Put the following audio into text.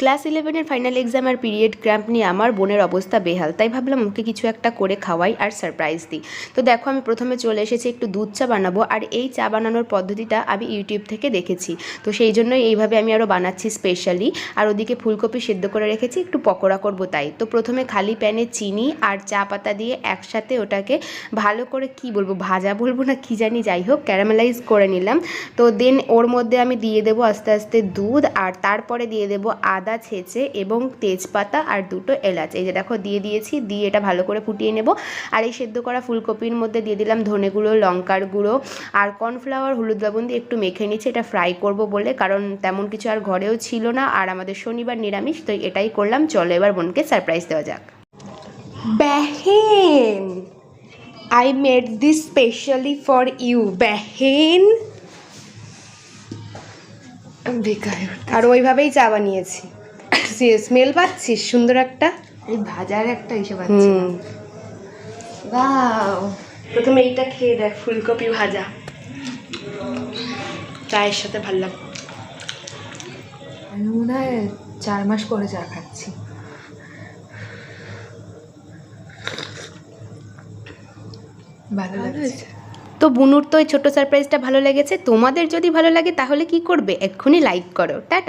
Class 11-এর final exam আর period cramp নিয়ে আমার বোনের অবস্থা বেহাল, তাই ভাবলাম ওকে কিছু একটা করে খাওয়াই আর সারপ্রাইজ দিই। তো দেখো আমি প্রথমে চলে এসেছি একটু দুধ চা বানাবো, আর এই চা বানানোর পদ্ধতিটা আমি ইউটিউব থেকে দেখেছি, তো সেই জন্যই এইভাবে আমি আরও বানাচ্ছি স্পেশালি। আর ওদিকে ফুলকপি সেদ্ধ করে রেখেছি, একটু পকোড়া করবো তাই। তো প্রথমে খালি প্যানে চিনি আর চা পাতা দিয়ে একসাথে ওটাকে ভালো করে কি বলবো, ভাজা বলবো না কি জানি, যাই হোক ক্যারামেলাইজ করে নিলাম। তো দেন ওর মধ্যে আমি দিয়ে দেবো আস্তে আস্তে দুধ, আর তারপরে দিয়ে দেবো আদা ছেঁচে এবং তেজপাতা আর দুটো এলাচ। এই যে দেখো দিয়ে দিয়েছি, দিয়ে এটা ভালো করে ফুটিয়ে নেব। আর এই সেদ্ধ করা ফুলকপির মধ্যে দিয়ে দিলাম ধনে গুঁড়ো, লঙ্কার গুঁড়ো আর কর্নফ্লাওয়ার, হলুদ লবণ দিয়ে একটু মেখে নিচ্ছি, এটা ফ্রাই করব বলে, কারণ তেমন কিছু আর ঘরেও ছিল না, আর আমাদের শনিবার নিরামিষ, তো এটাই করলাম। চলো এবার বোনকে সারপ্রাইজ দেওয়া যাক। Behin, I made this specially for you, Behin. আর ওইভাবেই চা বানিয়েছি। স্মেল পাচ্ছিস সুন্দর একটা? এই ভাজার একটা এসে পাচ্ছি। ওয়াও, প্রথমে এইটা খেয়ে দেখ, ফুলকপি ভাজা চায়ের সাথে ভালো লাগে। আমি মনে হয় 4 মাস পরে চা খাচ্ছি। ভালো লাগছে। তো বুনুর তো এই ছোট্ট সারপ্রাইজটা ভালো লেগেছে। তোমাদের যদি ভালো লাগে তাহলে কি করবে, এক্ষুনি লাইক করো। টাটা।